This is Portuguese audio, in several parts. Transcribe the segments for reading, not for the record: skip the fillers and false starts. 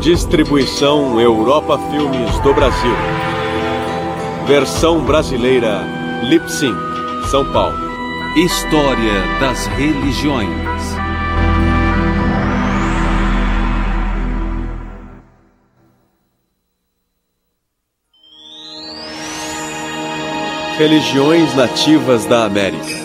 Distribuição Europa Filmes do Brasil. Versão brasileira Lip-Sync, São Paulo. História das religiões. Religiões nativas da América.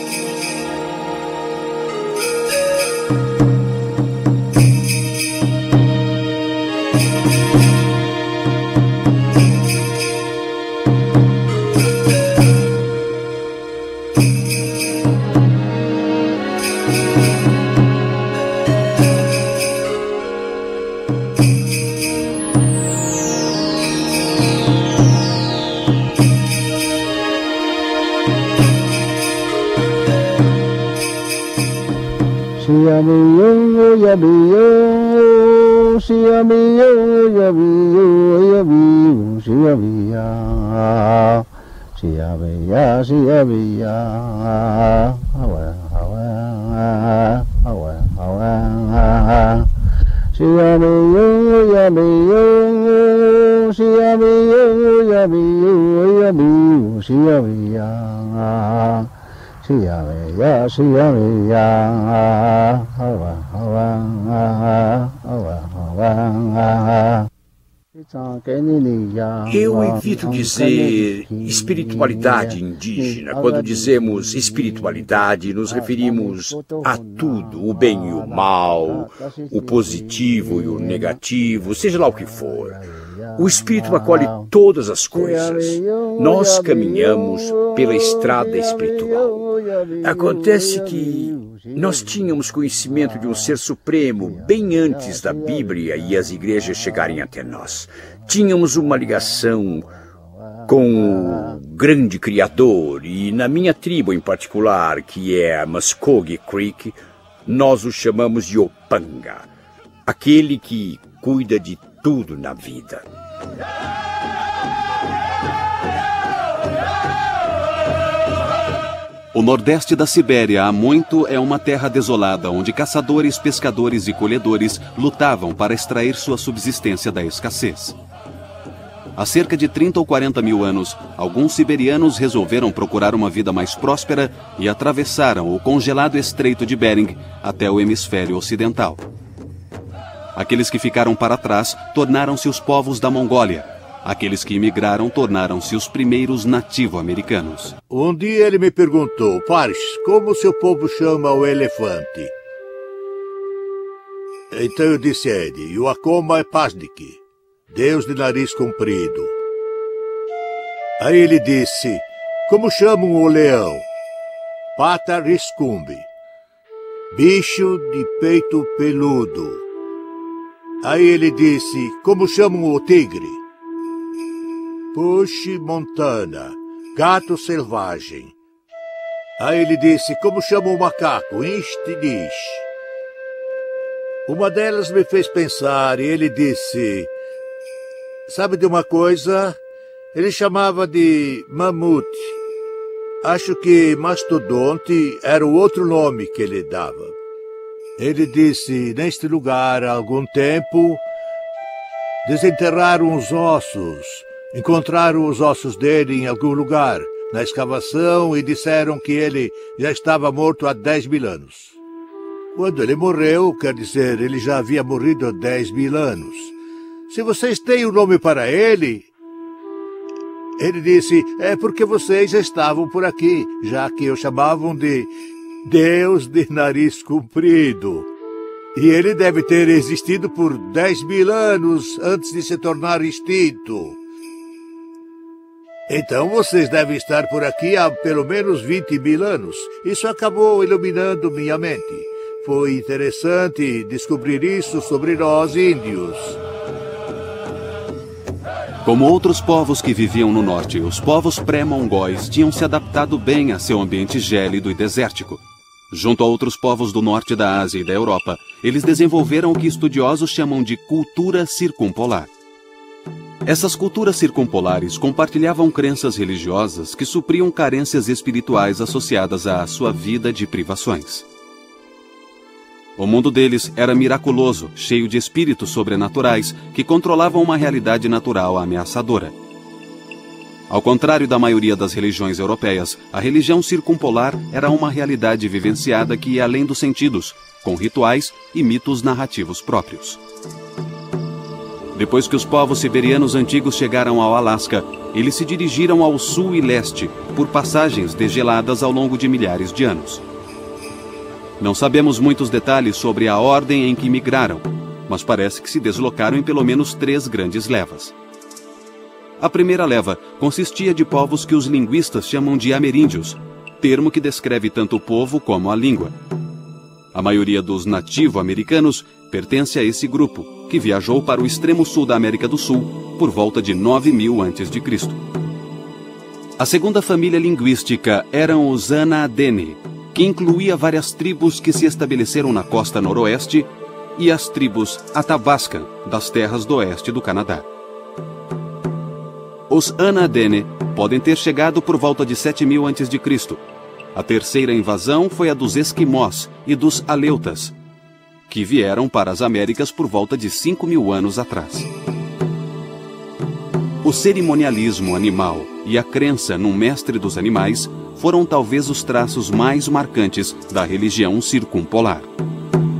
Eu evito dizer espiritualidade indígena. Quando dizemos espiritualidade, nos referimos a tudo, o bem e o mal, o positivo e o negativo, seja lá o que for. O espírito acolhe todas as coisas. Nós caminhamos pela estrada espiritual. Acontece que nós tínhamos conhecimento de um ser supremo bem antes da Bíblia e as igrejas chegarem até nós. Tínhamos uma ligação com o grande Criador, e na minha tribo em particular, que é a Muskogee Creek, nós o chamamos de Opanga, aquele que cuida de tudo na vida. O nordeste da Sibéria há muito é uma terra desolada, onde caçadores, pescadores e colhedores lutavam para extrair sua subsistência da escassez. Há cerca de 30 ou 40 mil anos, alguns siberianos resolveram procurar uma vida mais próspera e atravessaram o congelado estreito de Bering até o hemisfério ocidental. Aqueles que ficaram para trás tornaram-se os povos da Mongólia. Aqueles que imigraram tornaram-se os primeiros nativo-americanos. Um dia ele me perguntou: Paris, como seu povo chama o elefante? Então eu disse a ele: Yuakoma Pasdik, Deus de nariz comprido. Aí ele disse: como chamam o leão? Patariscumbi, bicho de peito peludo. Aí ele disse: como chamam o tigre? Puxe Montana, gato selvagem. Aí ele disse: como chama o macaco? Instinish. Uma delas me fez pensar e ele disse: sabe de uma coisa? Ele chamava de mamute. Acho que mastodonte era o outro nome que ele dava. Ele disse: neste lugar, há algum tempo, desenterraram os ossos. Encontraram os ossos dele em algum lugar, na escavação, e disseram que ele já estava morto há 10 mil anos. Quando ele morreu, quer dizer, ele já havia morrido há 10 mil anos. Se vocês têm um nome para ele... Ele disse: é porque vocês já estavam por aqui, já que o chamavam de Deus de nariz comprido. E ele deve ter existido por 10 mil anos antes de se tornar extinto. Então vocês devem estar por aqui há pelo menos 20 mil anos. Isso acabou iluminando minha mente. Foi interessante descobrir isso sobre nós, índios. Como outros povos que viviam no norte, os povos pré-mongóis tinham se adaptado bem a seu ambiente gélido e desértico. Junto a outros povos do norte da Ásia e da Europa, eles desenvolveram o que estudiosos chamam de cultura circumpolar. Essas culturas circumpolares compartilhavam crenças religiosas que supriam carências espirituais associadas à sua vida de privações. O mundo deles era miraculoso, cheio de espíritos sobrenaturais que controlavam uma realidade natural ameaçadora. Ao contrário da maioria das religiões europeias, a religião circumpolar era uma realidade vivenciada que ia além dos sentidos, com rituais e mitos narrativos próprios. Depois que os povos siberianos antigos chegaram ao Alasca, eles se dirigiram ao sul e leste, por passagens degeladas ao longo de milhares de anos. Não sabemos muitos detalhes sobre a ordem em que migraram, mas parece que se deslocaram em pelo menos 3 grandes levas. A primeira leva consistia de povos que os linguistas chamam de ameríndios, termo que descreve tanto o povo como a língua. A maioria dos nativo-americanos pertence a esse grupo, que viajou para o extremo sul da América do Sul por volta de 9000 a.C. A segunda família linguística eram os Anaadene, que incluía várias tribos que se estabeleceram na costa noroeste, e as tribos Athabascan, das terras do oeste do Canadá. Os Anaadene podem ter chegado por volta de 7000 a.C. A terceira invasão foi a dos Esquimós e dos Aleutas, que vieram para as Américas por volta de 5000 anos atrás. O cerimonialismo animal e a crença num mestre dos animais foram talvez os traços mais marcantes da religião circumpolar.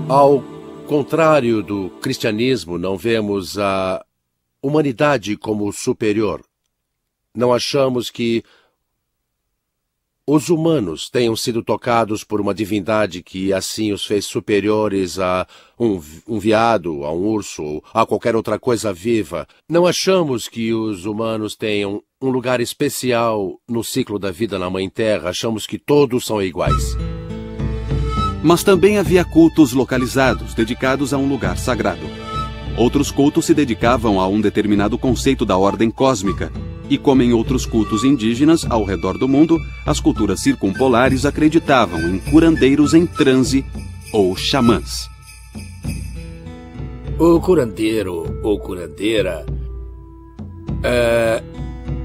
Ao contrário do cristianismo, não vemos a humanidade como superior. Não achamos que os humanos tenham sido tocados por uma divindade que assim os fez superiores a um veado, a um urso ou a qualquer outra coisa viva. Não achamos que os humanos tenham um lugar especial no ciclo da vida na Mãe Terra. Achamos que todos são iguais. Mas também havia cultos localizados, dedicados a um lugar sagrado. Outros cultos se dedicavam a um determinado conceito da ordem cósmica. E como em outros cultos indígenas ao redor do mundo, as culturas circumpolares acreditavam em curandeiros em transe ou xamãs. O curandeiro ou curandeira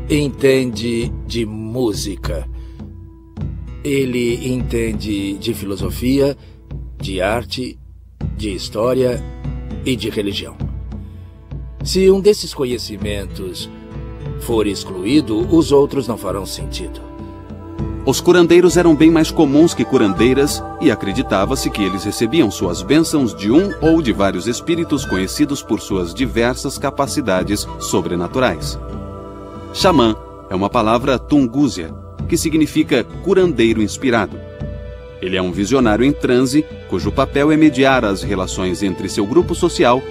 entende de música. Ele entende de filosofia, de arte, de história e de religião. Se um desses conhecimentos for excluído, os outros não farão sentido. Os curandeiros eram bem mais comuns que curandeiras e acreditava-se que eles recebiam suas bênçãos de um ou de vários espíritos conhecidos por suas diversas capacidades sobrenaturais. Xamã é uma palavra tungúzia, que significa curandeiro inspirado. Ele é um visionário em transe, cujo papel é mediar as relações entre seu grupo social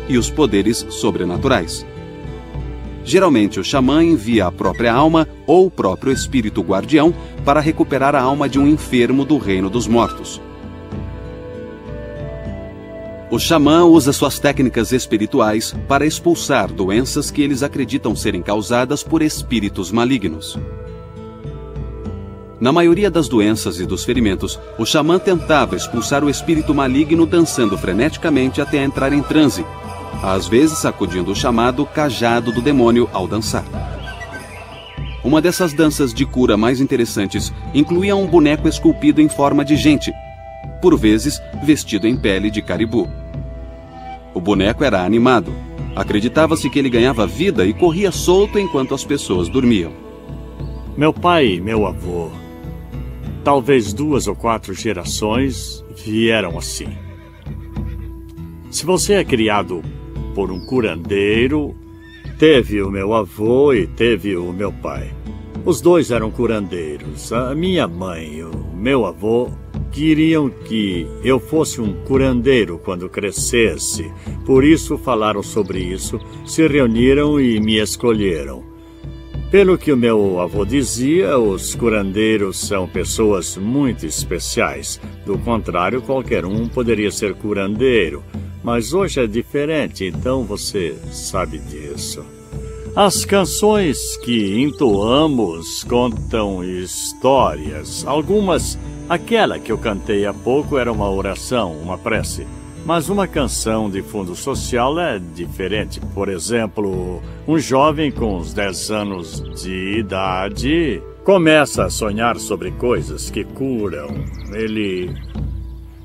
e os poderes sobrenaturais. Geralmente, o xamã envia a própria alma ou o próprio espírito guardião para recuperar a alma de um enfermo do reino dos mortos. O xamã usa suas técnicas espirituais para expulsar doenças que eles acreditam serem causadas por espíritos malignos. Na maioria das doenças e dos ferimentos, o xamã tentava expulsar o espírito maligno dançando freneticamente até entrar em transe, às vezes sacudindo o chamado cajado do demônio ao dançar. Uma dessas danças de cura mais interessantes incluía um boneco esculpido em forma de gente, por vezes vestido em pele de caribu. O boneco era animado. Acreditava-se que ele ganhava vida e corria solto enquanto as pessoas dormiam. Meu pai e meu avô, talvez 2 ou 4 gerações, vieram assim. Se você é criado por um curandeiro, teve o meu avô e teve o meu pai. Os dois eram curandeiros. A minha mãe e o meu avô queriam que eu fosse um curandeiro quando crescesse. Por isso falaram sobre isso, se reuniram e me escolheram. Pelo que o meu avô dizia, os curandeiros são pessoas muito especiais. Do contrário, qualquer um poderia ser curandeiro. Mas hoje é diferente, então você sabe disso. As canções que entoamos contam histórias. Algumas, aquela que eu cantei há pouco era uma oração, uma prece. Mas uma canção de fundo social é diferente. Por exemplo, um jovem com uns 10 anos de idade começa a sonhar sobre coisas que curam. Ele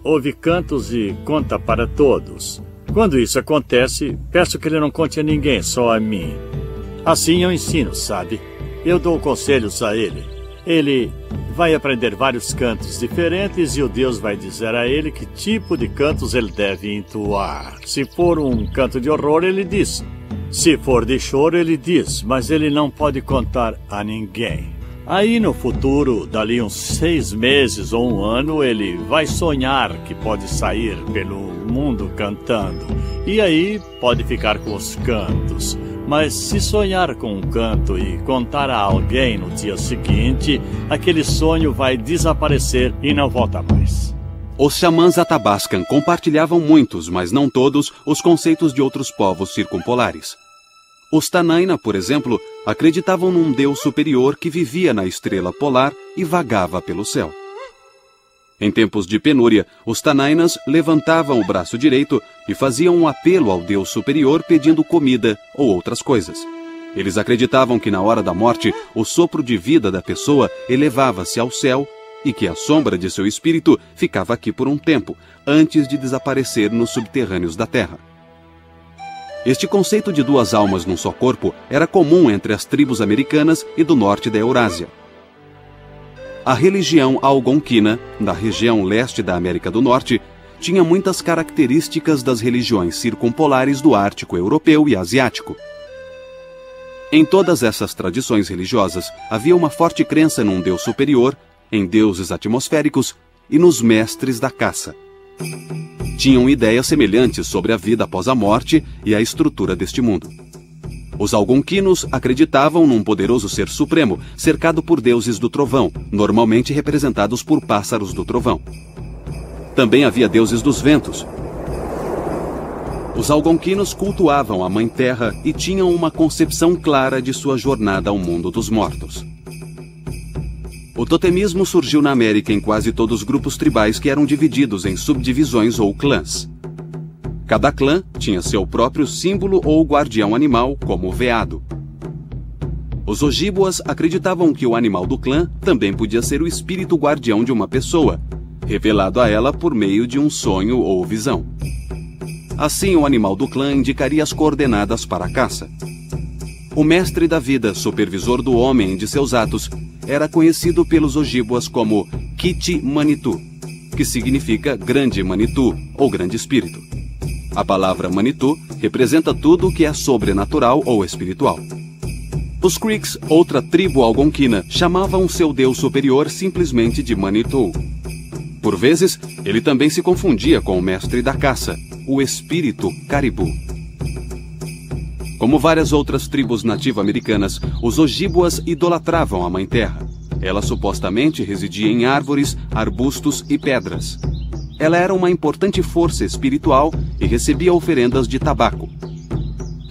ouve cantos e conta para todos. Quando isso acontece, peço que ele não conte a ninguém, só a mim. Assim eu ensino, sabe? Eu dou conselhos a ele. Ele vai aprender vários cantos diferentes e o Deus vai dizer a ele que tipo de cantos ele deve entoar. Se for um canto de horror, ele diz. Se for de choro, ele diz, mas ele não pode contar a ninguém. Aí no futuro, dali uns 6 meses ou 1 ano, ele vai sonhar que pode sair pelo mundo cantando. E aí pode ficar com os cantos. Mas se sonhar com um canto e contar a alguém no dia seguinte, aquele sonho vai desaparecer e não volta mais. Os xamãs Athabascan compartilhavam muitos, mas não todos, os conceitos de outros povos circumpolares. Os Tanaina, por exemplo, acreditavam num deus superior que vivia na estrela polar e vagava pelo céu. Em tempos de penúria, os Tanainas levantavam o braço direito e faziam um apelo ao Deus superior pedindo comida ou outras coisas. Eles acreditavam que na hora da morte, o sopro de vida da pessoa elevava-se ao céu e que a sombra de seu espírito ficava aqui por um tempo, antes de desaparecer nos subterrâneos da terra. Este conceito de 2 almas num só corpo era comum entre as tribos americanas e do norte da Eurásia. A religião algonquina, da região leste da América do Norte, tinha muitas características das religiões circumpolares do Ártico europeu e asiático. Em todas essas tradições religiosas, havia uma forte crença num Deus superior, em deuses atmosféricos e nos mestres da caça. Tinham ideias semelhantes sobre a vida após a morte e a estrutura deste mundo. Os algonquinos acreditavam num poderoso ser supremo, cercado por deuses do trovão, normalmente representados por pássaros do trovão. Também havia deuses dos ventos. Os algonquinos cultuavam a Mãe Terra e tinham uma concepção clara de sua jornada ao mundo dos mortos. O totemismo surgiu na América em quase todos os grupos tribais que eram divididos em subdivisões ou clãs. Cada clã tinha seu próprio símbolo ou guardião animal, como o veado. Os Ojibwas acreditavam que o animal do clã também podia ser o espírito guardião de uma pessoa, revelado a ela por meio de um sonho ou visão. Assim, o animal do clã indicaria as coordenadas para a caça. O mestre da vida, supervisor do homem e de seus atos, era conhecido pelos Ojibwas como Kiti Manitou, que significa grande Manitou ou grande espírito. A palavra Manitou representa tudo o que é sobrenatural ou espiritual. Os Creeks, outra tribo algonquina, chamavam seu deus superior simplesmente de Manitou. Por vezes, ele também se confundia com o mestre da caça, o espírito Caribou. Como várias outras tribos nativo-americanas, os Ojibwas idolatravam a Mãe Terra. Ela supostamente residia em árvores, arbustos e pedras. Ela era uma importante força espiritual e recebia oferendas de tabaco.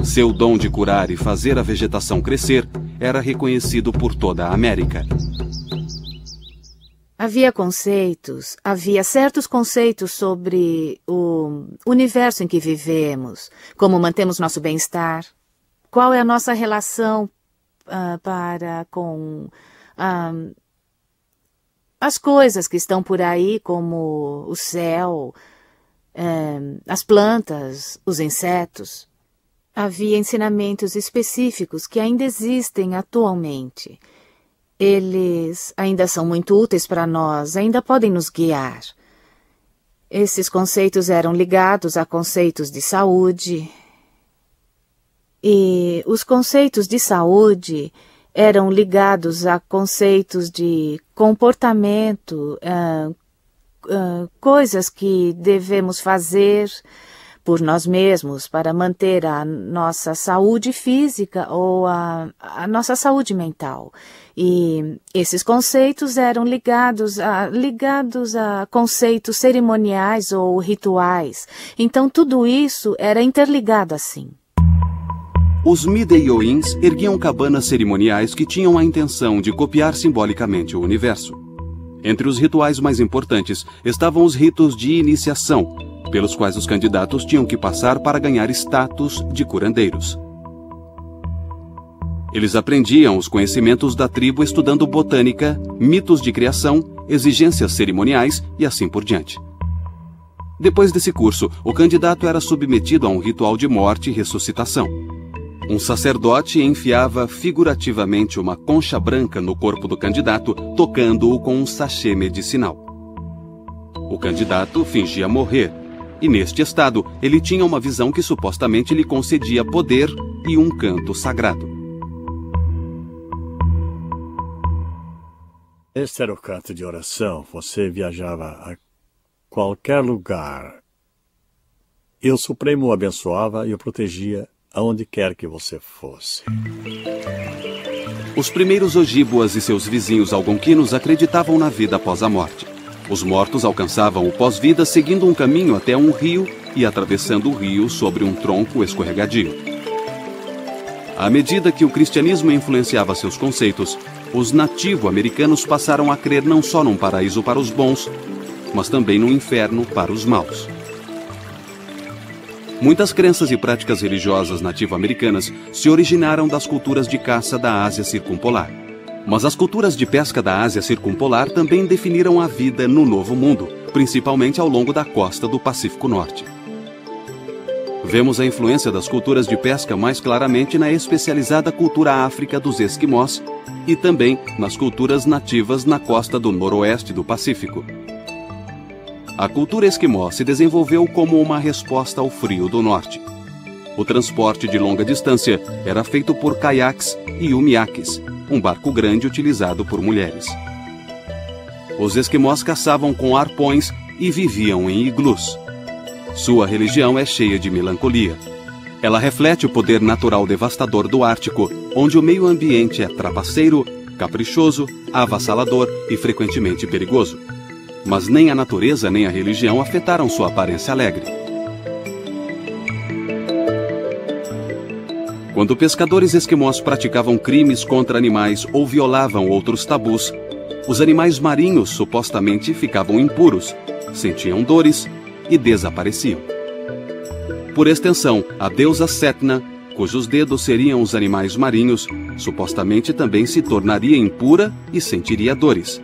Seu dom de curar e fazer a vegetação crescer era reconhecido por toda a América. Havia certos conceitos sobre o universo em que vivemos, como mantemos nosso bem-estar, qual é a nossa relação com as coisas que estão por aí, como o céu, as plantas, os insetos. Havia ensinamentos específicos que ainda existem atualmente. Eles ainda são muito úteis para nós, ainda podem nos guiar. Esses conceitos eram ligados a conceitos de saúde. E os conceitos de saúde eram ligados a conceitos de comportamento, coisas que devemos fazer por nós mesmos para manter a nossa saúde física ou a nossa saúde mental. E esses conceitos eram ligados a conceitos cerimoniais ou rituais. Então tudo isso era interligado assim. Os Mideioins erguiam cabanas cerimoniais que tinham a intenção de copiar simbolicamente o universo. Entre os rituais mais importantes estavam os ritos de iniciação, pelos quais os candidatos tinham que passar para ganhar status de curandeiros. Eles aprendiam os conhecimentos da tribo estudando botânica, mitos de criação, exigências cerimoniais e assim por diante. Depois desse curso, o candidato era submetido a um ritual de morte e ressuscitação. Um sacerdote enfiava figurativamente uma concha branca no corpo do candidato, tocando-o com um sachê medicinal. O candidato fingia morrer, e neste estado ele tinha uma visão que supostamente lhe concedia poder e um canto sagrado. Este era o canto de oração. Você viajava a qualquer lugar. E o Supremo o abençoava e o protegia aonde quer que você fosse. Os primeiros Ojibwas e seus vizinhos algonquinos acreditavam na vida após a morte. Os mortos alcançavam o pós-vida seguindo um caminho até um rio e atravessando o rio sobre um tronco escorregadio. À medida que o cristianismo influenciava seus conceitos, os nativo-americanos passaram a crer não só num paraíso para os bons, mas também num inferno para os maus. Muitas crenças e práticas religiosas nativo-americanas se originaram das culturas de caça da Ásia Circumpolar. Mas as culturas de pesca da Ásia Circumpolar também definiram a vida no Novo Mundo, principalmente ao longo da costa do Pacífico Norte. Vemos a influência das culturas de pesca mais claramente na especializada cultura áfrica dos esquimós e também nas culturas nativas na costa do noroeste do Pacífico. A cultura esquimó se desenvolveu como uma resposta ao frio do norte. O transporte de longa distância era feito por caiaques e umiaques, um barco grande utilizado por mulheres. Os esquimós caçavam com arpões e viviam em iglus. Sua religião é cheia de melancolia. Ela reflete o poder natural devastador do Ártico, onde o meio ambiente é trapaceiro, caprichoso, avassalador e frequentemente perigoso. Mas nem a natureza nem a religião afetaram sua aparência alegre. Quando pescadores esquimós praticavam crimes contra animais ou violavam outros tabus, os animais marinhos supostamente ficavam impuros, sentiam dores e desapareciam. Por extensão, a deusa Setna, cujos dedos seriam os animais marinhos, supostamente também se tornaria impura e sentiria dores.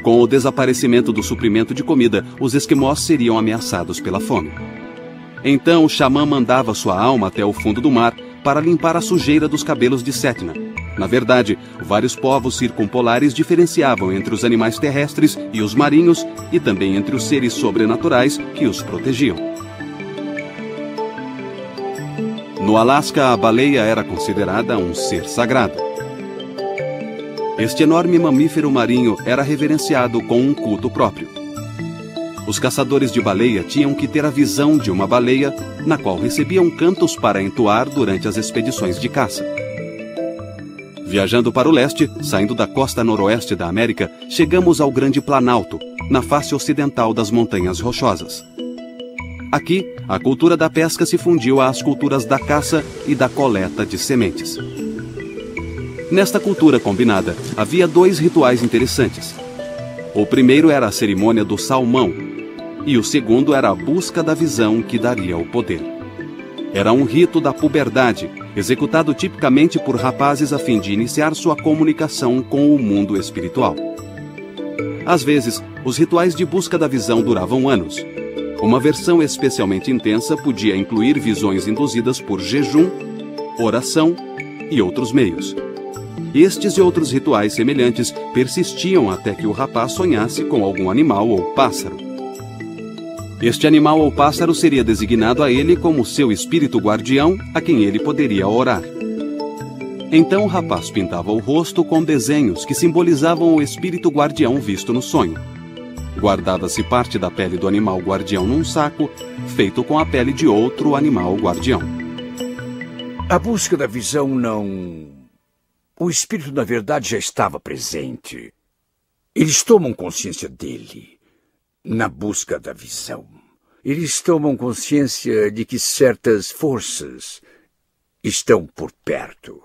Com o desaparecimento do suprimento de comida, os esquimós seriam ameaçados pela fome. Então o xamã mandava sua alma até o fundo do mar para limpar a sujeira dos cabelos de Setna. Na verdade, vários povos circumpolares diferenciavam entre os animais terrestres e os marinhos e também entre os seres sobrenaturais que os protegiam. No Alasca, a baleia era considerada um ser sagrado. Este enorme mamífero marinho era reverenciado com um culto próprio. Os caçadores de baleia tinham que ter a visão de uma baleia, na qual recebiam cantos para entoar durante as expedições de caça. Viajando para o leste, saindo da costa noroeste da América, chegamos ao Grande Planalto, na face ocidental das Montanhas Rochosas. Aqui, a cultura da pesca se fundiu às culturas da caça e da coleta de sementes. Nesta cultura combinada, havia dois rituais interessantes. O primeiro era a cerimônia do salmão, e o segundo era a busca da visão que daria o poder. Era um rito da puberdade, executado tipicamente por rapazes a fim de iniciar sua comunicação com o mundo espiritual. Às vezes, os rituais de busca da visão duravam anos. Uma versão especialmente intensa podia incluir visões induzidas por jejum, oração e outros meios. Estes e outros rituais semelhantes persistiam até que o rapaz sonhasse com algum animal ou pássaro. Este animal ou pássaro seria designado a ele como seu espírito guardião, a quem ele poderia orar. Então o rapaz pintava o rosto com desenhos que simbolizavam o espírito guardião visto no sonho. Guardava-se parte da pele do animal guardião num saco, feito com a pele de outro animal guardião. A busca da visão não... O espírito, na verdade, já estava presente. Eles tomam consciência dele na busca da visão. Eles tomam consciência de que certas forças estão por perto.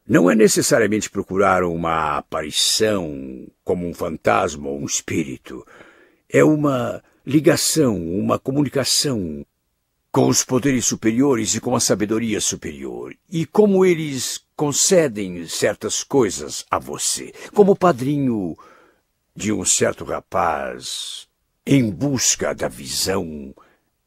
Não é necessariamente procurar uma aparição como um fantasma ou um espírito. É uma ligação, uma comunicação com os poderes superiores e com a sabedoria superior. E como eles concedem certas coisas a você. Como o padrinho de um certo rapaz Em busca da visão,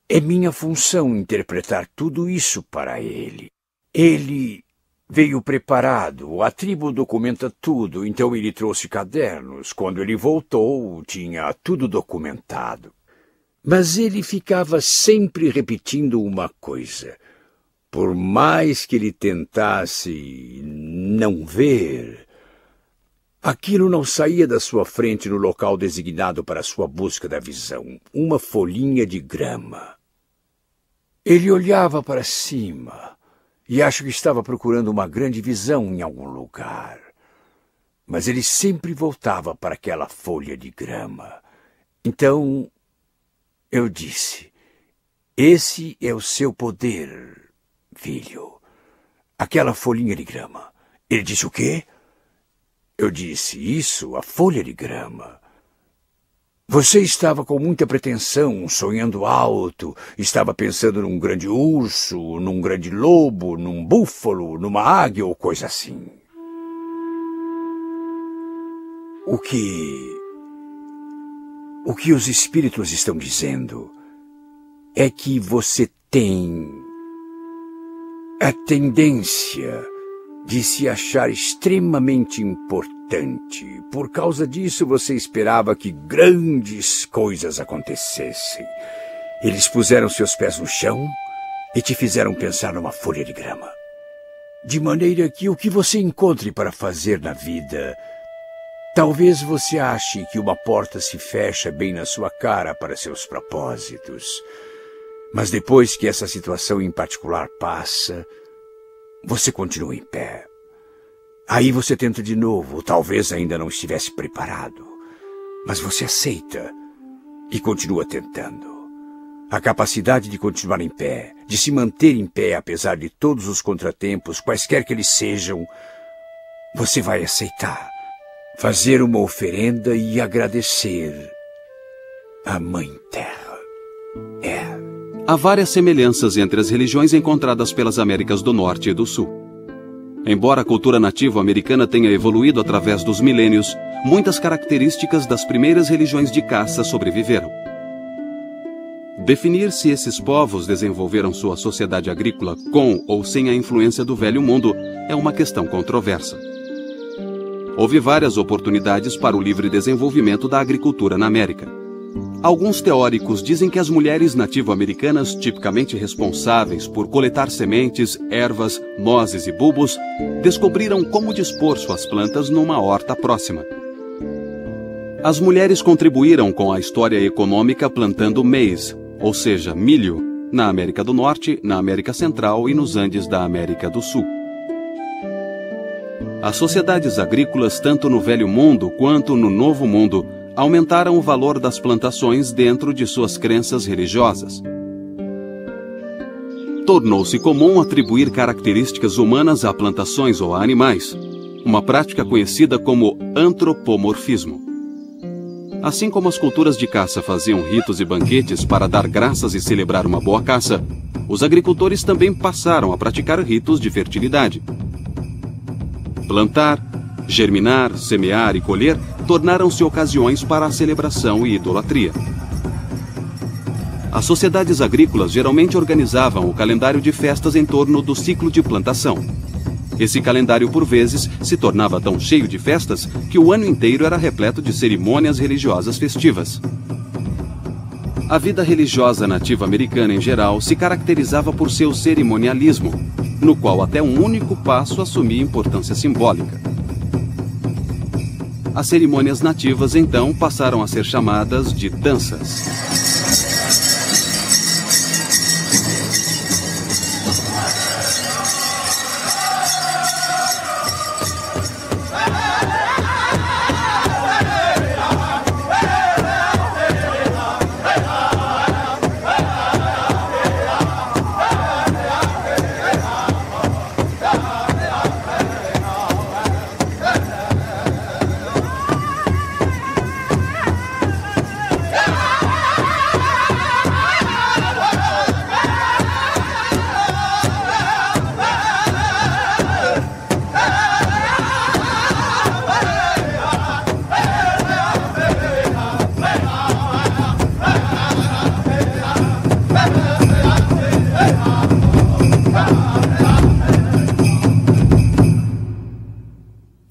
é minha função interpretar tudo isso para ele. Ele veio preparado, a tribo documenta tudo, então ele trouxe cadernos. Quando ele voltou, tinha tudo documentado. Mas ele ficava sempre repetindo uma coisa. Por mais que ele tentasse não ver, aquilo não saía da sua frente no local designado para sua busca da visão, uma folhinha de grama. Ele olhava para cima e acho que estava procurando uma grande visão em algum lugar. Mas ele sempre voltava para aquela folha de grama. Então, eu disse, esse é o seu poder, filho. Aquela folhinha de grama. Ele disse, o quê? Eu disse, isso, a folha de grama. Você estava com muita pretensão, sonhando alto, estava pensando num grande urso, num grande lobo, num búfalo, numa águia ou coisa assim. O que os espíritos estão dizendo é que você tem a tendência de se achar extremamente importante. Por causa disso, você esperava que grandes coisas acontecessem. Eles puseram seus pés no chão e te fizeram pensar numa folha de grama. De maneira que o que você encontre para fazer na vida, talvez você ache que uma porta se fecha bem na sua cara para seus propósitos. Mas depois que essa situação em particular passa, você continua em pé. Aí você tenta de novo, talvez ainda não estivesse preparado. Mas você aceita e continua tentando. A capacidade de continuar em pé, de se manter em pé apesar de todos os contratempos, quaisquer que eles sejam, você vai aceitar. Fazer uma oferenda e agradecer à Mãe Terra. Há várias semelhanças entre as religiões encontradas pelas Américas do Norte e do Sul. Embora a cultura nativa americana tenha evoluído através dos milênios, muitas características das primeiras religiões de caça sobreviveram. Definir se esses povos desenvolveram sua sociedade agrícola com ou sem a influência do Velho Mundo é uma questão controversa. Houve várias oportunidades para o livre desenvolvimento da agricultura na América. Alguns teóricos dizem que as mulheres nativo-americanas, tipicamente responsáveis por coletar sementes, ervas, nozes e bulbos, descobriram como dispor suas plantas numa horta próxima. As mulheres contribuíram com a história econômica plantando maize, ou seja, milho, na América do Norte, na América Central e nos Andes da América do Sul. As sociedades agrícolas, tanto no Velho Mundo quanto no Novo Mundo, aumentaram o valor das plantações dentro de suas crenças religiosas. Tornou-se comum atribuir características humanas a plantações ou a animais, uma prática conhecida como antropomorfismo. Assim como as culturas de caça faziam ritos e banquetes para dar graças e celebrar uma boa caça, os agricultores também passaram a praticar ritos de fertilidade. Plantar, germinar, semear e colher tornaram-se ocasiões para a celebração e idolatria. As sociedades agrícolas geralmente organizavam o calendário de festas em torno do ciclo de plantação. Esse calendário, por vezes, se tornava tão cheio de festas que o ano inteiro era repleto de cerimônias religiosas festivas. A vida religiosa nativa americana em geral se caracterizava por seu cerimonialismo, no qual até um único passo assumia importância simbólica. As cerimônias nativas, então, passaram a ser chamadas de danças.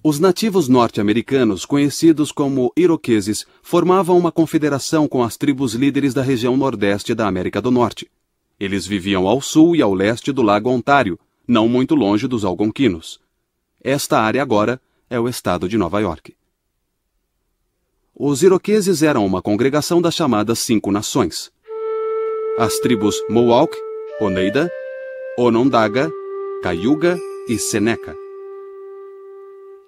Os nativos norte-americanos, conhecidos como iroqueses, formavam uma confederação com as tribos líderes da região nordeste da América do Norte. Eles viviam ao sul e ao leste do Lago Ontário, não muito longe dos Algonquinos. Esta área agora é o estado de Nova York. Os iroqueses eram uma congregação das chamadas 5 Nações. As tribos Mohawk, Oneida, Onondaga, Cayuga e Seneca.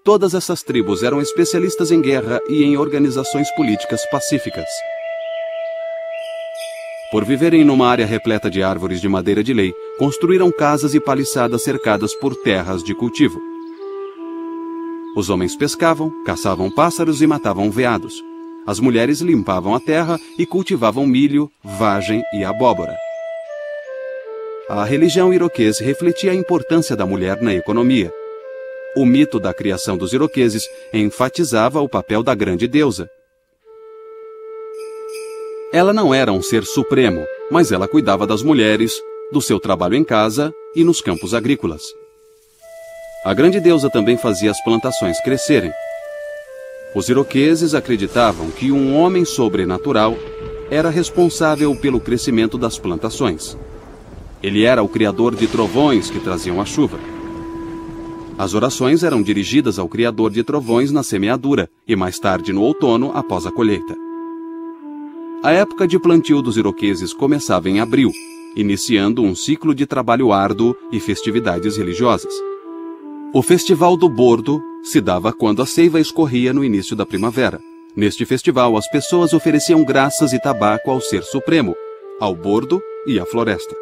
Todas essas tribos eram especialistas em guerra e em organizações políticas pacíficas. Por viverem numa área repleta de árvores de madeira de lei, construíram casas e paliçadas cercadas por terras de cultivo. Os homens pescavam, caçavam pássaros e matavam veados. As mulheres limpavam a terra e cultivavam milho, vagem e abóbora. A religião iroquesa refletia a importância da mulher na economia. O mito da criação dos iroqueses enfatizava o papel da grande deusa. Ela não era um ser supremo, mas ela cuidava das mulheres, do seu trabalho em casa e nos campos agrícolas. A grande deusa também fazia as plantações crescerem. Os iroqueses acreditavam que um homem sobrenatural era responsável pelo crescimento das plantações. Ele era o criador de trovões que traziam a chuva. As orações eram dirigidas ao criador de trovões na semeadura e mais tarde no outono após a colheita. A época de plantio dos iroqueses começava em abril, iniciando um ciclo de trabalho árduo e festividades religiosas. O Festival do Bordo se dava quando a seiva escorria no início da primavera. Neste festival, as pessoas ofereciam graças e tabaco ao Ser Supremo, ao bordo e à floresta.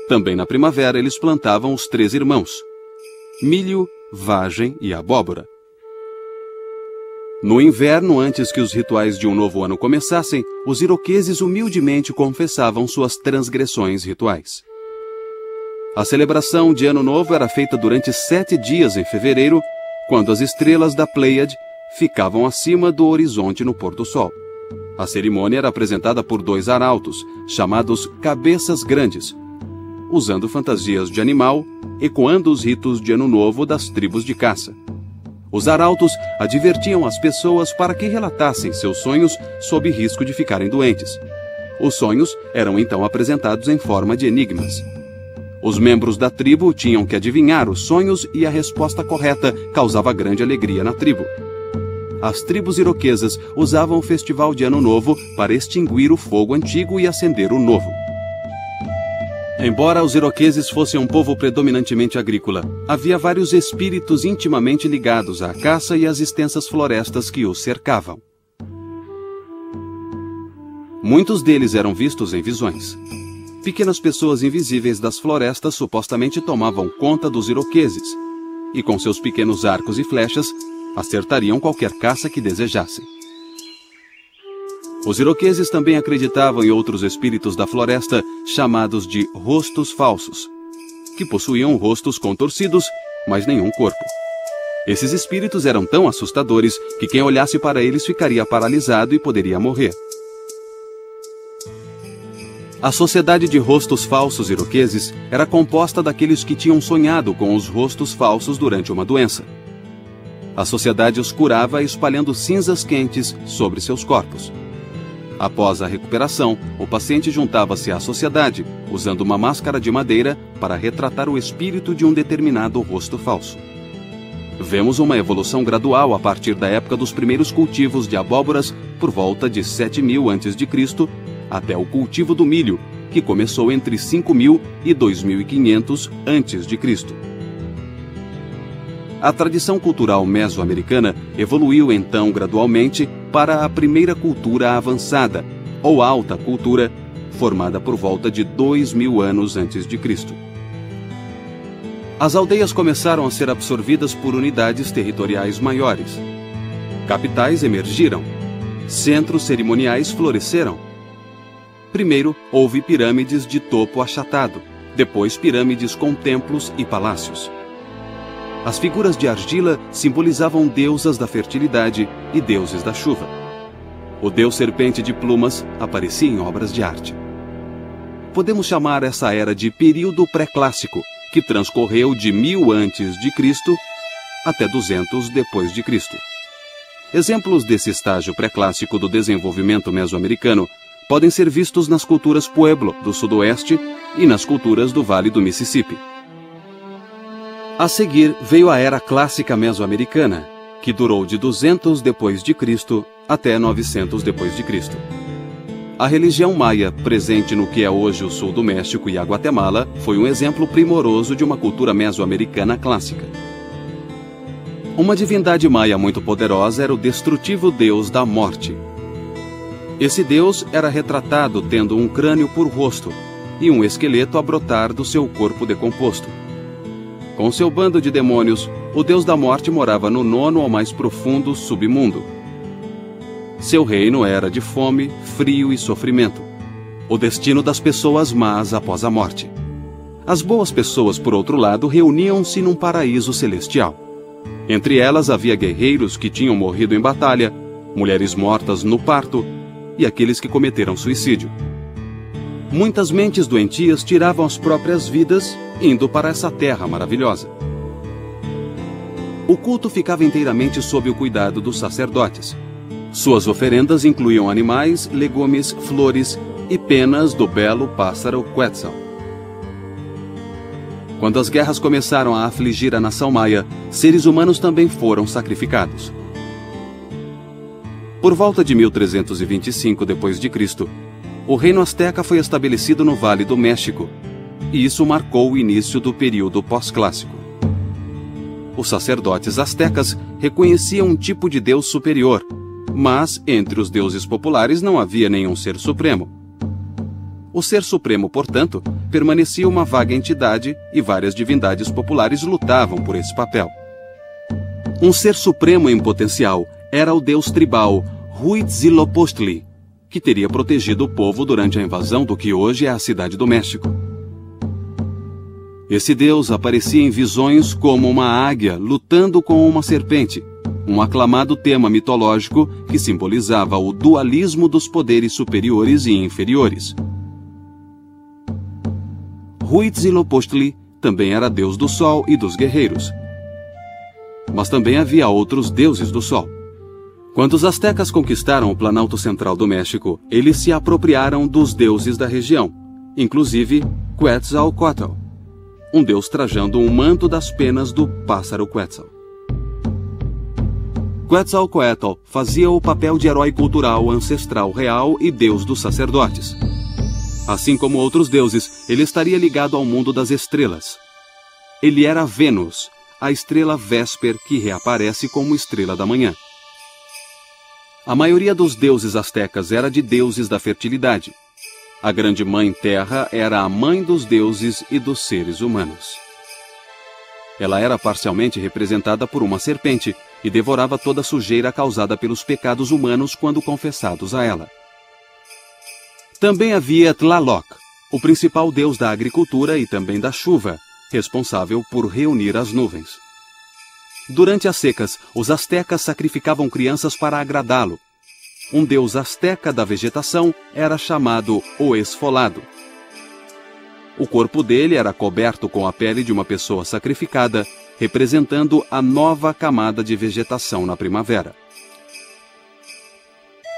Também na primavera, eles plantavam os 3 irmãos: milho, vagem e abóbora. No inverno, antes que os rituais de um novo ano começassem, os iroqueses humildemente confessavam suas transgressões rituais. A celebração de Ano Novo era feita durante 7 dias em fevereiro, quando as estrelas da Pleiade ficavam acima do horizonte no pôr do sol. A cerimônia era apresentada por 2 arautos, chamados Cabeças Grandes, usando fantasias de animal, ecoando os ritos de Ano Novo das tribos de caça. Os arautos advertiam as pessoas para que relatassem seus sonhos sob risco de ficarem doentes. Os sonhos eram então apresentados em forma de enigmas. Os membros da tribo tinham que adivinhar os sonhos e a resposta correta causava grande alegria na tribo. As tribos iroquesas usavam o festival de Ano Novo para extinguir o fogo antigo e acender o novo. Embora os iroqueses fossem um povo predominantemente agrícola, havia vários espíritos intimamente ligados à caça e às extensas florestas que os cercavam. Muitos deles eram vistos em visões. Pequenas pessoas invisíveis das florestas supostamente tomavam conta dos iroqueses e, com seus pequenos arcos e flechas, acertariam qualquer caça que desejassem. Os iroqueses também acreditavam em outros espíritos da floresta chamados de rostos falsos, que possuíam rostos contorcidos, mas nenhum corpo. Esses espíritos eram tão assustadores que quem olhasse para eles ficaria paralisado e poderia morrer. A sociedade de rostos falsos iroqueses era composta daqueles que tinham sonhado com os rostos falsos durante uma doença. A sociedade os curava espalhando cinzas quentes sobre seus corpos. Após a recuperação, o paciente juntava-se à sociedade, usando uma máscara de madeira para retratar o espírito de um determinado rosto falso. Vemos uma evolução gradual a partir da época dos primeiros cultivos de abóboras por volta de 7.000 a.C., até o cultivo do milho, que começou entre 5.000 e 2.500 a.C. A tradição cultural mesoamericana evoluiu então gradualmente para a primeira cultura avançada, ou alta cultura, formada por volta de 2.000 anos antes de Cristo. As aldeias começaram a ser absorvidas por unidades territoriais maiores. Capitais emergiram. Centros cerimoniais floresceram. Primeiro, houve pirâmides de topo achatado, depois pirâmides com templos e palácios. As figuras de argila simbolizavam deusas da fertilidade e deuses da chuva. O deus serpente de plumas aparecia em obras de arte. Podemos chamar essa era de período pré-clássico, que transcorreu de 1000 a.C. até 200 depois de Cristo. Exemplos desse estágio pré-clássico do desenvolvimento mesoamericano podem ser vistos nas culturas Pueblo do sudoeste e nas culturas do Vale do Mississippi. A seguir veio a Era Clássica Mesoamericana, que durou de 200 depois de Cristo até 900 depois de Cristo. A religião maia, presente no que é hoje o sul do México e a Guatemala, foi um exemplo primoroso de uma cultura mesoamericana clássica. Uma divindade maia muito poderosa era o destrutivo deus da morte. Esse deus era retratado tendo um crânio por rosto e um esqueleto a brotar do seu corpo decomposto. Com seu bando de demônios, o deus da morte morava no 9º ou mais profundo submundo. Seu reino era de fome, frio e sofrimento, o destino das pessoas más após a morte. As boas pessoas, por outro lado, reuniam-se num paraíso celestial. Entre elas havia guerreiros que tinham morrido em batalha, mulheres mortas no parto e aqueles que cometeram suicídio. Muitas mentes doentias tiravam as próprias vidas indo para essa terra maravilhosa. O culto ficava inteiramente sob o cuidado dos sacerdotes. Suas oferendas incluíam animais, legumes, flores e penas do belo pássaro Quetzal. Quando as guerras começaram a afligir a nação maia, seres humanos também foram sacrificados. Por volta de 1325 d.C., o reino azteca foi estabelecido no Vale do México, e isso marcou o início do período pós-clássico. Os sacerdotes aztecas reconheciam um tipo de deus superior, mas entre os deuses populares não havia nenhum ser supremo. O ser supremo, portanto, permanecia uma vaga entidade e várias divindades populares lutavam por esse papel. Um ser supremo em potencial era o deus tribal Huitzilopochtli, que teria protegido o povo durante a invasão do que hoje é a cidade do México. Esse deus aparecia em visões como uma águia lutando com uma serpente, um aclamado tema mitológico que simbolizava o dualismo dos poderes superiores e inferiores. Huitzilopochtli também era deus do sol e dos guerreiros. Mas também havia outros deuses do sol. Quando os astecas conquistaram o Planalto Central do México, eles se apropriaram dos deuses da região, inclusive Quetzalcóatl, um deus trajando um manto das penas do pássaro Quetzal. Quetzalcóatl fazia o papel de herói cultural ancestral real e deus dos sacerdotes. Assim como outros deuses, ele estaria ligado ao mundo das estrelas. Ele era Vênus, a estrela Vésper que reaparece como estrela da manhã. A maioria dos deuses astecas era de deuses da fertilidade. A grande mãe Terra era a mãe dos deuses e dos seres humanos. Ela era parcialmente representada por uma serpente e devorava toda a sujeira causada pelos pecados humanos quando confessados a ela. Também havia Tlaloc, o principal deus da agricultura e também da chuva, responsável por reunir as nuvens. Durante as secas, os astecas sacrificavam crianças para agradá-lo. Um deus asteca da vegetação era chamado o Esfolado. O corpo dele era coberto com a pele de uma pessoa sacrificada, representando a nova camada de vegetação na primavera.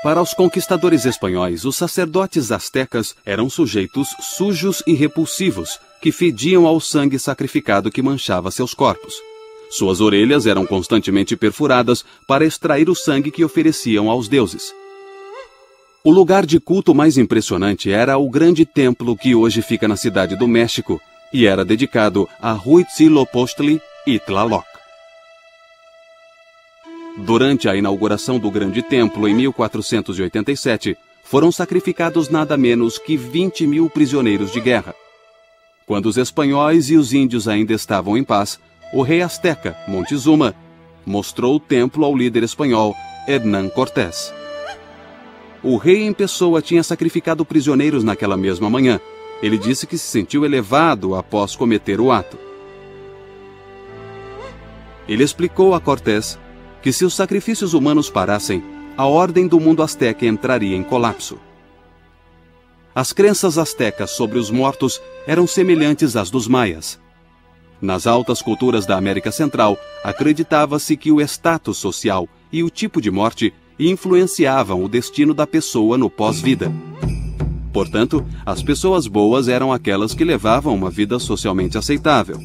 Para os conquistadores espanhóis, os sacerdotes astecas eram sujeitos sujos e repulsivos, que fediam ao sangue sacrificado que manchava seus corpos. Suas orelhas eram constantemente perfuradas para extrair o sangue que ofereciam aos deuses. O lugar de culto mais impressionante era o grande templo que hoje fica na cidade do México e era dedicado a Huitzilopochtli e Tlaloc. Durante a inauguração do grande templo em 1487, foram sacrificados nada menos que 20.000 prisioneiros de guerra. Quando os espanhóis e os índios ainda estavam em paz, o rei asteca, Montezuma, mostrou o templo ao líder espanhol, Hernán Cortés. O rei em pessoa tinha sacrificado prisioneiros naquela mesma manhã. Ele disse que se sentiu elevado após cometer o ato. Ele explicou a Cortés que se os sacrifícios humanos parassem, a ordem do mundo asteca entraria em colapso. As crenças astecas sobre os mortos eram semelhantes às dos maias. Nas altas culturas da América Central, acreditava-se que o status social e o tipo de morte influenciavam o destino da pessoa no pós-vida. Portanto, as pessoas boas eram aquelas que levavam uma vida socialmente aceitável.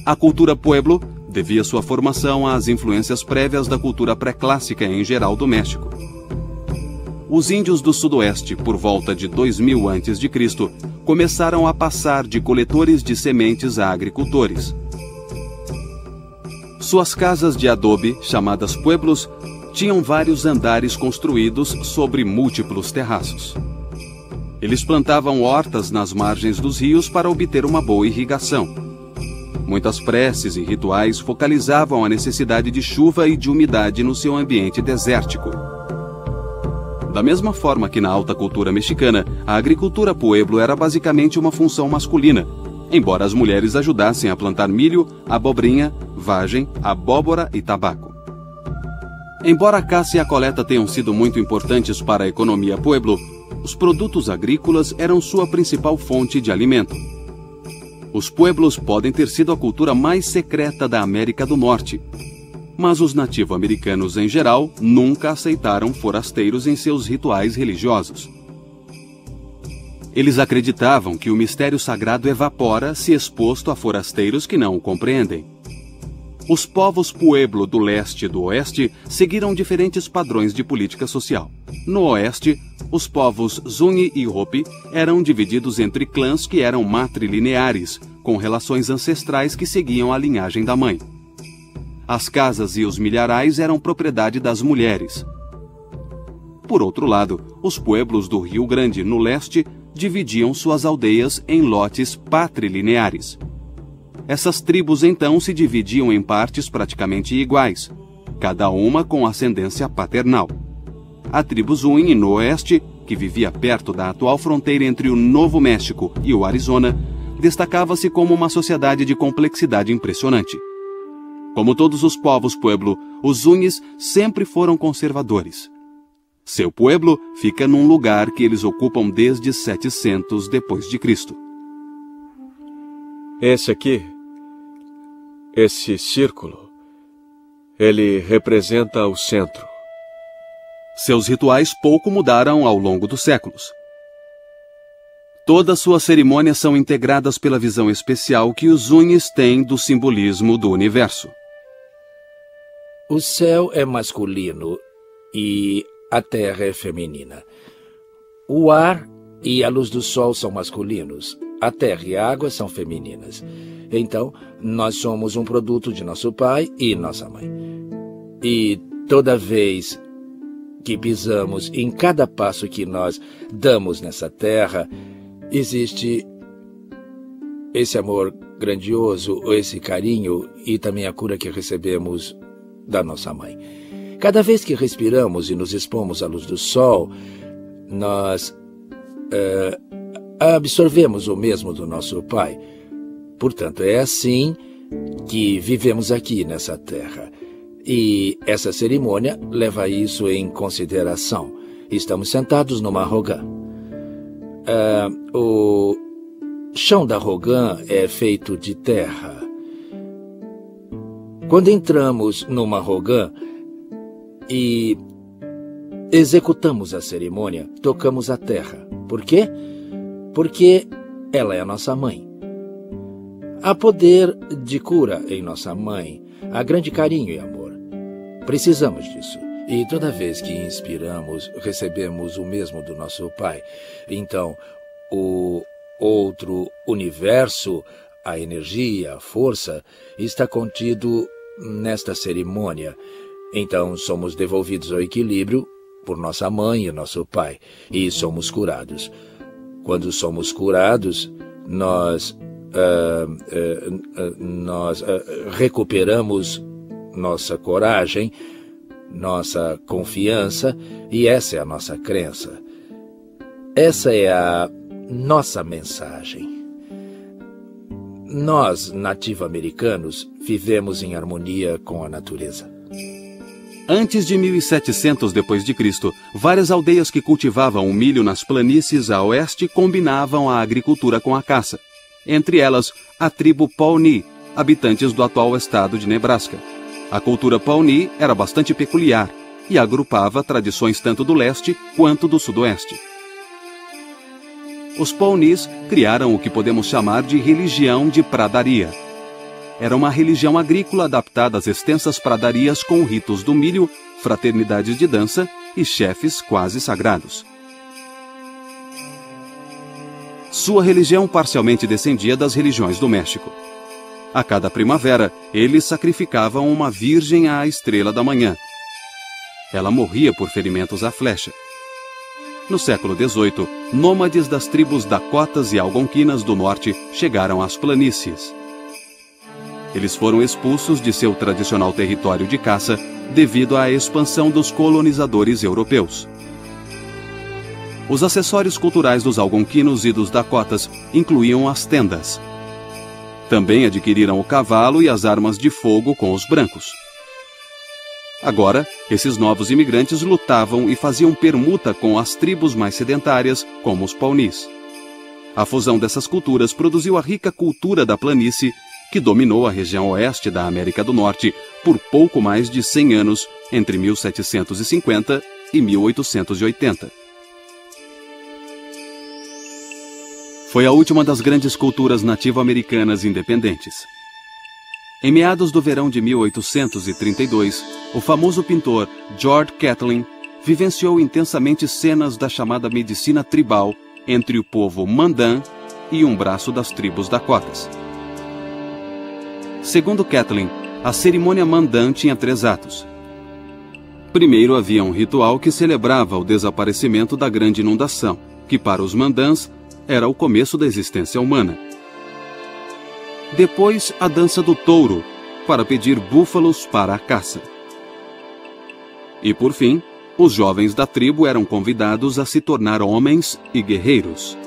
A cultura Pueblo devia sua formação às influências prévias da cultura pré-clássica em geral do México. Os índios do Sudoeste, por volta de 2000 a.C., começaram a passar de coletores de sementes a agricultores. Suas casas de adobe, chamadas pueblos, tinham vários andares construídos sobre múltiplos terraços. Eles plantavam hortas nas margens dos rios para obter uma boa irrigação. Muitas preces e rituais focalizavam a necessidade de chuva e de umidade no seu ambiente desértico. Da mesma forma que na alta cultura mexicana, a agricultura pueblo era basicamente uma função masculina, embora as mulheres ajudassem a plantar milho, abobrinha, vagem, abóbora e tabaco. Embora a caça e a coleta tenham sido muito importantes para a economia pueblo, os produtos agrícolas eram sua principal fonte de alimento. Os pueblos podem ter sido a cultura mais secreta da América do Norte, mas os nativo-americanos em geral nunca aceitaram forasteiros em seus rituais religiosos. Eles acreditavam que o mistério sagrado evapora se exposto a forasteiros que não o compreendem. Os povos Pueblo do leste e do oeste seguiram diferentes padrões de política social. No oeste, os povos Zuni e Hopi eram divididos entre clãs que eram matrilineares, com relações ancestrais que seguiam a linhagem da mãe. As casas e os milharais eram propriedade das mulheres. Por outro lado, os pueblos do Rio Grande, no leste, dividiam suas aldeias em lotes patrilineares. Essas tribos então se dividiam em partes praticamente iguais, cada uma com ascendência paternal. A tribo Zuni, no oeste, que vivia perto da atual fronteira entre o Novo México e o Arizona, destacava-se como uma sociedade de complexidade impressionante. Como todos os povos pueblo, os Zunis sempre foram conservadores. Seu pueblo fica num lugar que eles ocupam desde 700 d.C. Esse aqui, esse círculo, ele representa o centro. Seus rituais pouco mudaram ao longo dos séculos. Todas suas cerimônias são integradas pela visão especial que os Zunis têm do simbolismo do universo. O céu é masculino e a terra é feminina. O ar e a luz do sol são masculinos. A terra e a água são femininas. Então, nós somos um produto de nosso pai e nossa mãe. E toda vez que pisamos, em cada passo que nós damos nessa terra, existe esse amor grandioso, esse carinho e também a cura que recebemos da nossa mãe. Cada vez que respiramos e nos expomos à luz do sol, nós absorvemos o mesmo do nosso pai. Portanto, é assim que vivemos aqui nessa terra. E essa cerimônia leva isso em consideração. Estamos sentados numa rogã. O chão da rogã é feito de terra. Quando entramos numa rogã e executamos a cerimônia, tocamos a terra. Por quê? Porque ela é a nossa mãe. Há poder de cura em nossa mãe. Há grande carinho e amor. Precisamos disso. E toda vez que inspiramos, recebemos o mesmo do nosso pai. Então, o outro universo, a energia, a força, está contido nesta cerimônia. Então, somos devolvidos ao equilíbrio por nossa mãe e nosso pai. E somos curados. Quando somos curados, nós recuperamos nossa coragem, nossa confiança, e essa é a nossa crença. Essa é a nossa mensagem. Nós, nativo-americanos, vivemos em harmonia com a natureza. Antes de 1700 d.C., várias aldeias que cultivavam o milho nas planícies a oeste combinavam a agricultura com a caça. entre elas a tribo Pawnee, habitantes do atual estado de Nebraska. A cultura Pawnee era bastante peculiar e agrupava tradições tanto do leste quanto do sudoeste. Os Pawnees criaram o que podemos chamar de religião de pradaria. Era uma religião agrícola adaptada às extensas pradarias com ritos do milho, fraternidades de dança e chefes quase sagrados. Sua religião parcialmente descendia das religiões do México. A cada primavera, eles sacrificavam uma virgem à estrela da manhã. Ela morria por ferimentos à flecha. No século XVIII, nômades das tribos Dakotas e Algonquinas do norte chegaram às planícies. Eles foram expulsos de seu tradicional território de caça devido à expansão dos colonizadores europeus. Os acessórios culturais dos algonquinos e dos dakotas incluíam as tendas. Também adquiriram o cavalo e as armas de fogo com os brancos. Agora, esses novos imigrantes lutavam e faziam permuta com as tribos mais sedentárias, como os Pawnees. A fusão dessas culturas produziu a rica cultura da planície, que dominou a região oeste da América do Norte por pouco mais de 100 anos, entre 1750 e 1880. Foi a última das grandes culturas nativo-americanas independentes. Em meados do verão de 1832, o famoso pintor George Catlin vivenciou intensamente cenas da chamada medicina tribal entre o povo Mandan e um braço das tribos Dakotas. Segundo Catlin, a cerimônia Mandan tinha 3 atos. Primeiro havia um ritual que celebrava o desaparecimento da grande inundação, que para os Mandans era o começo da existência humana. Depois, a dança do touro, para pedir búfalos para a caça. E por fim, os jovens da tribo eram convidados a se tornar homens e guerreiros.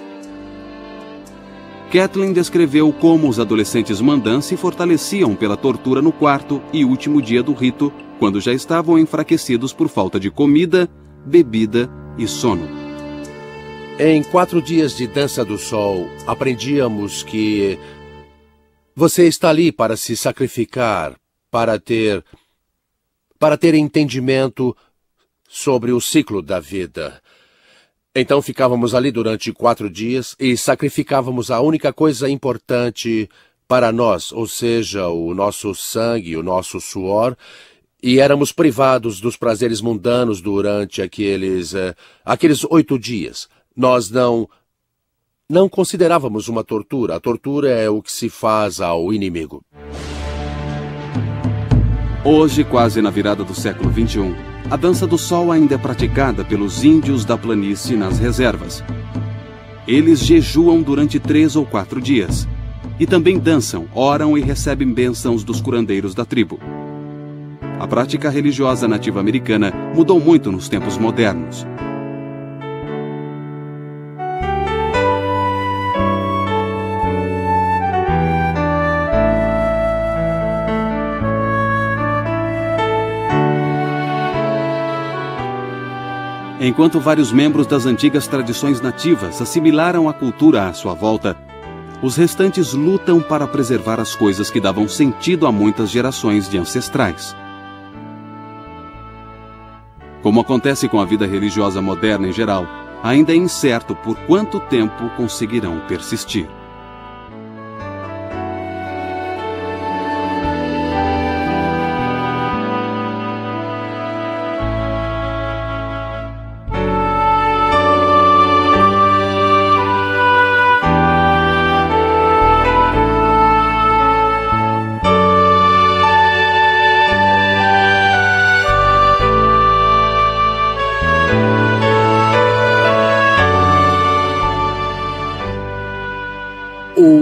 Catlin descreveu como os adolescentes Mandan se fortaleciam pela tortura no quarto e último dia do rito, quando já estavam enfraquecidos por falta de comida, bebida e sono. Em 4 dias de dança do sol, aprendíamos que você está ali para se sacrificar, para ter entendimento sobre o ciclo da vida. Então ficávamos ali durante 4 dias e sacrificávamos a única coisa importante para nós, ou seja, o nosso sangue, o nosso suor, e éramos privados dos prazeres mundanos durante aqueles 8 dias. Nós não considerávamos uma tortura. A tortura é o que se faz ao inimigo. Hoje, quase na virada do século XXI, a dança do sol ainda é praticada pelos índios da planície nas reservas. Eles jejuam durante 3 ou 4 dias. E também dançam, oram e recebem bênçãos dos curandeiros da tribo. A prática religiosa nativa americana mudou muito nos tempos modernos. Enquanto vários membros das antigas tradições nativas assimilaram a cultura à sua volta, os restantes lutam para preservar as coisas que davam sentido a muitas gerações de ancestrais. Como acontece com a vida religiosa moderna em geral, ainda é incerto por quanto tempo conseguirão persistir.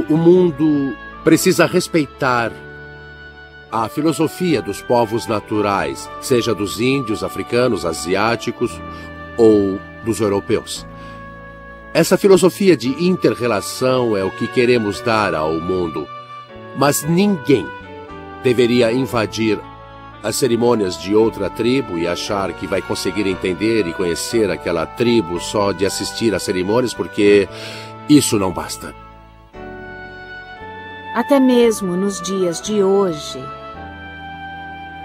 O mundo precisa respeitar a filosofia dos povos naturais, seja dos índios, africanos, asiáticos ou dos europeus. Essa filosofia de inter-relação é o que queremos dar ao mundo, mas ninguém deveria invadir as cerimônias de outra tribo e achar que vai conseguir entender e conhecer aquela tribo só de assistir às cerimônias, porque isso não basta. até mesmo nos dias de hoje,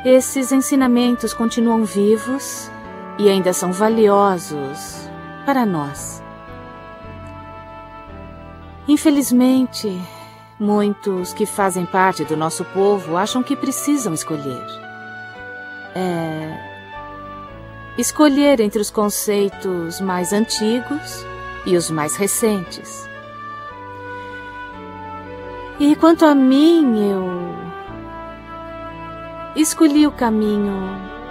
esses ensinamentos continuam vivos e ainda são valiosos para nós. Infelizmente, muitos que fazem parte do nosso povo acham que precisam escolher. Escolher entre os conceitos mais antigos e os mais recentes. E quanto a mim, eu escolhi o caminho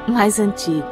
mais antigo.